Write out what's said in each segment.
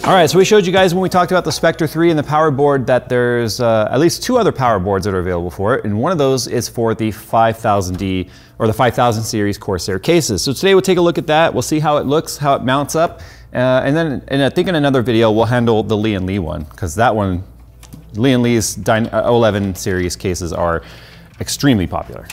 All right, so we showed you guys when we talked about the Spectre 3 and the power board that there's at least 2 other power boards that are available for it, and one of those is for the 5000D or the 5000 series Corsair cases. So today we'll take a look at that. We'll see how it looks, how it mounts up, and I think in another video we'll handle the Lee & Lee one, because that one, Lee & Lee's 011 series cases are extremely popular.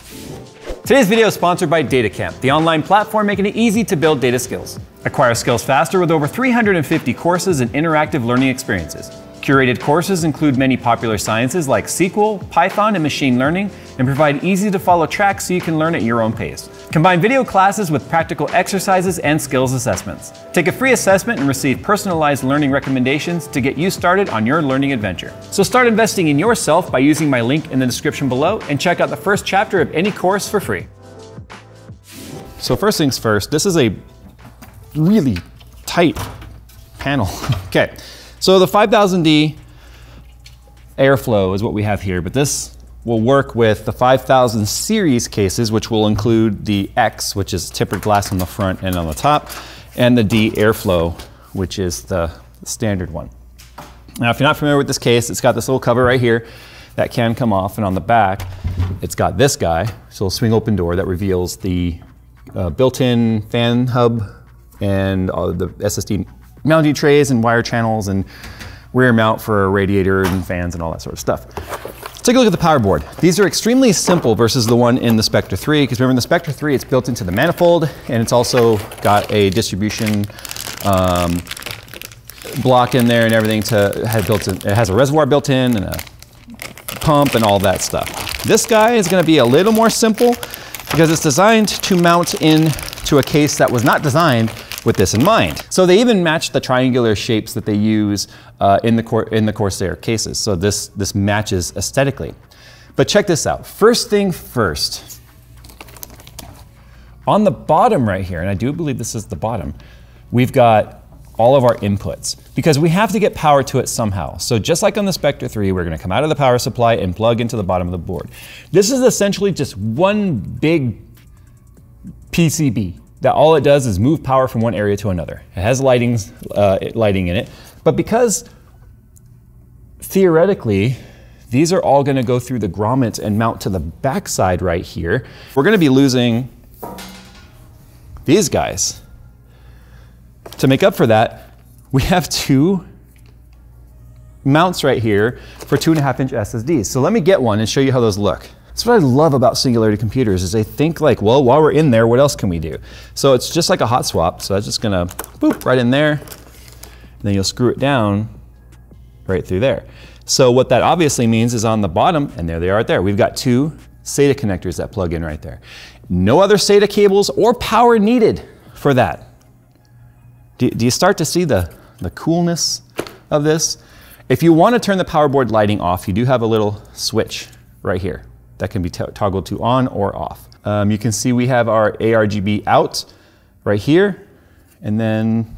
Today's video is sponsored by DataCamp, the online platform making it easy to build data skills. Acquire skills faster with over 350 courses and interactive learning experiences. Curated courses include many popular sciences like SQL, Python, and machine learning, and provide easy-to-follow tracks so you can learn at your own pace. Combine video classes with practical exercises and skills assessments. Take a free assessment and receive personalized learning recommendations to get you started on your learning adventure. So start investing in yourself by using my link in the description below and check out the first chapter of any course for free. So first things first, this is a really tight panel. Okay, so the 5000D airflow is what we have here, but this will work with the 5000 series cases, which will include the X, which is tempered glass on the front and on the top, and the D airflow, which is the standard one. Now, if you're not familiar with this case, it's got this little cover right here that can come off, and on the back, it's got this guy, so a swing open door that reveals the built-in fan hub and all the SSD mounting trays and wire channels and rear mount for a radiator and fans and all that sort of stuff. Take a look at the power board. These are extremely simple versus the one in the Spectre 3, because remember in the Spectre 3 it's built into the manifold, and it's also got a distribution block in there and everything to have built in. It has a reservoir built in and a pump and all that stuff. This guy is going to be a little more simple because it's designed to mount into a case that was not designed with this in mind. So they even match the triangular shapes that they use in the Corsair cases. So this matches aesthetically. But check this out. First thing first, on the bottom right here, and I do believe this is the bottom, we've got all of our inputs, because we have to get power to it somehow. So just like on the Spectre 3, we're gonna come out of the power supply and plug into the bottom of the board. This is essentially just one big PCB that all it does is move power from one area to another. It has lighting in it, but because theoretically, these are all gonna go through the grommets and mount to the backside right here, we're gonna be losing these guys. To make up for that, we have 2 mounts right here for 2.5-inch SSDs. So let me get one and show you how those look. That's what I love about Singularity computers, is they think like, well, while we're in there, what else can we do? So it's just like a hot swap. So that's just gonna boop right in there, and then you'll screw it down right through there. So what that obviously means is on the bottom, and there they are right there, we've got 2 SATA connectors that plug in right there. No other SATA cables or power needed for that. Do you start to see the coolness of this? If you want to turn the power board lighting off, you do have a little switch right here that can be toggled to on or off. You can see we have our ARGB out right here, and then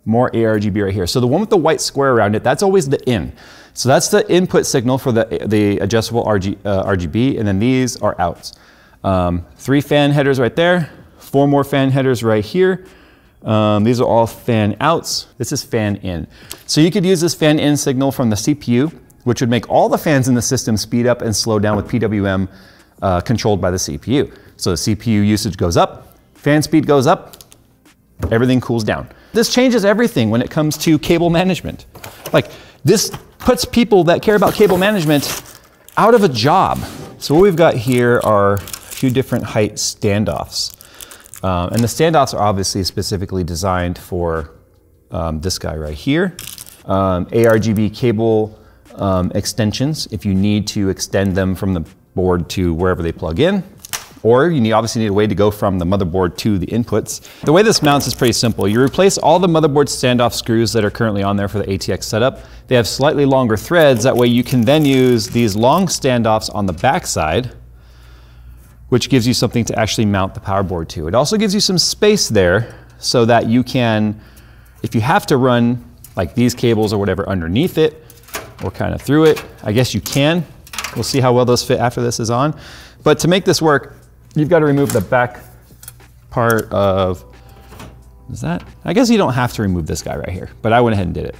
more ARGB right here. So the one with the white square around it, that's always the in. So that's the input signal for the adjustable RGB, and then these are outs. 3 fan headers right there, 4 more fan headers right here. These are all fan outs. This is fan in. So you could use this fan in signal from the CPU, which would make all the fans in the system speed up and slow down with PWM controlled by the CPU. So the CPU usage goes up, fan speed goes up, everything cools down. This changes everything when it comes to cable management. Like, this puts people that care about cable management out of a job. So what we've got here are a few different height standoffs. And the standoffs are obviously specifically designed for this guy right here. ARGB cable extensions, if you need to extend them from the board to wherever they plug in. Or you obviously need a way to go from the motherboard to the inputs. The way this mounts is pretty simple. You replace all the motherboard standoff screws that are currently on there for the ATX setup. They have slightly longer threads. That way you can then use these long standoffs on the backside, which gives you something to actually mount the power board to. It also gives you some space there so that you can, if you have to run like these cables or whatever underneath it or kind of through it, I guess you can. We'll see how well those fit after this is on. But to make this work, you've got to remove the back part of Is that? I guess you don't have to remove this guy right here, but I went ahead and did it.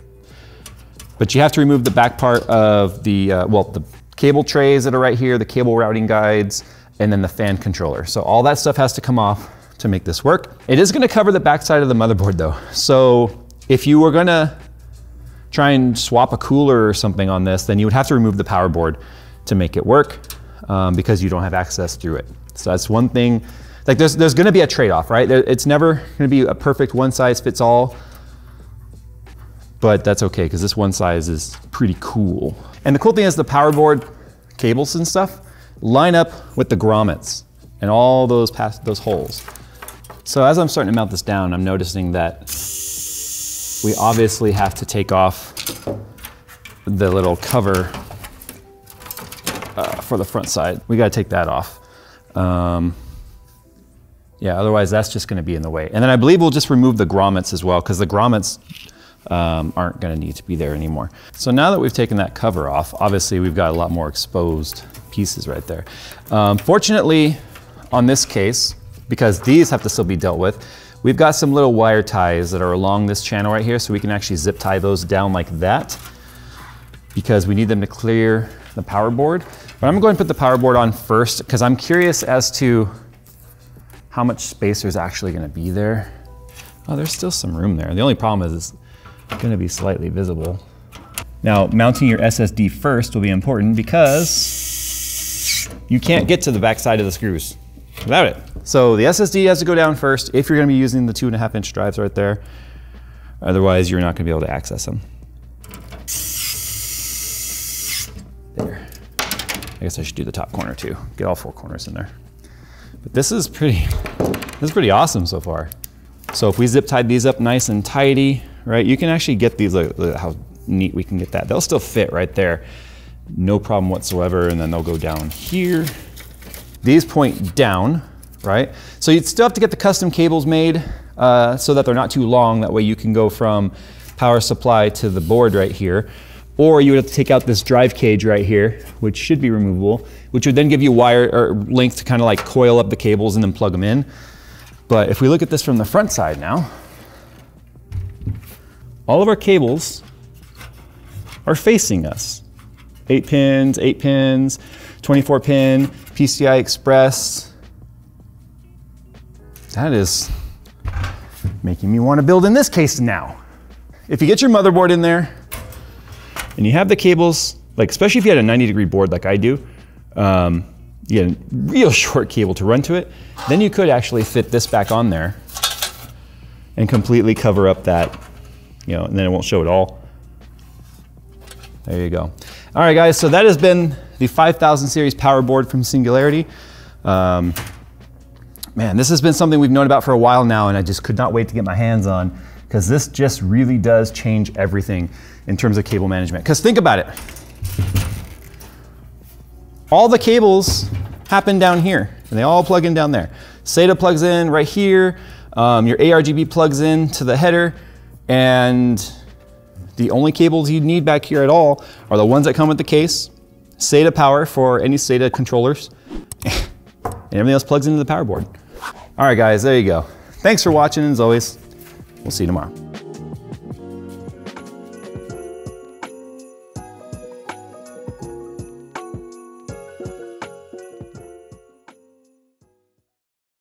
But you have to remove the back part of the, well, the cable trays that are right here, the cable routing guides, and then the fan controller. So all that stuff has to come off to make this work. It is gonna cover the backside of the motherboard though. So if you were gonna try and swap a cooler or something on this, then you would have to remove the power board to make it work because you don't have access through it. So that's one thing. Like there's gonna be a trade-off, right? It's never gonna be a perfect one size fits all, but that's okay because this one size is pretty cool. And the cool thing is the power board cables and stuff line up with the grommets and all those holes. So as I'm starting to mount this down, I'm noticing that we obviously have to take off the little cover for the front side. We gotta take that off. Yeah, otherwise that's just gonna be in the way. And then I believe we'll just remove the grommets as well because the grommets aren't gonna need to be there anymore. So now that we've taken that cover off, obviously we've got a lot more exposed pieces right there. Fortunately, on this case, because these have to still be dealt with, we've got some little wire ties that are along this channel right here, so we can actually zip tie those down like that because we need them to clear the power board. But I'm going to put the power board on first because I'm curious as to how much space there's actually going to be there. Oh, there's still some room there. The only problem is it's going to be slightly visible. Now, mounting your SSD first will be important because you can't get to the back side of the screws without it. So the SSD has to go down first if you're gonna be using the 2.5-inch drives right there. Otherwise, you're not gonna be able to access them. There. I guess I should do the top corner too. Get all 4 corners in there. But this is pretty awesome so far. So if we zip tied these up nice and tidy, right, you can actually get these, look how neat we can get that. They'll still fit right there. No problem whatsoever, and then they'll go down here. These point down, right? So you'd still have to get the custom cables made so that they're not too long. That way you can go from power supply to the board right here. Or you would have to take out this drive cage right here, which should be removable, which would then give you wire or length to kind of like coil up the cables and then plug them in. But if we look at this from the front side now, all of our cables are facing us. 8 pins, 8 pins, 24 pin, PCI Express. That is making me want to build in this case now. If you get your motherboard in there and you have the cables, like especially if you had a 90-degree board like I do, you had a real short cable to run to it, then you could actually fit this back on there and completely cover up that, you know, and then it won't show it all. There you go. All right, guys, so that has been the 5000 series power board from Singularity. Man, this has been something we've known about for a while now, and I just could not wait to get my hands on, because this just really does change everything in terms of cable management. Because think about it. All the cables happen down here, and they all plug in down there. SATA plugs in right here. Your ARGB plugs in to the header, and the only cables you need back here at all are the ones that come with the case, SATA power for any SATA controllers, and everything else plugs into the power board. All right, guys, there you go. Thanks for watching, as always. We'll see you tomorrow.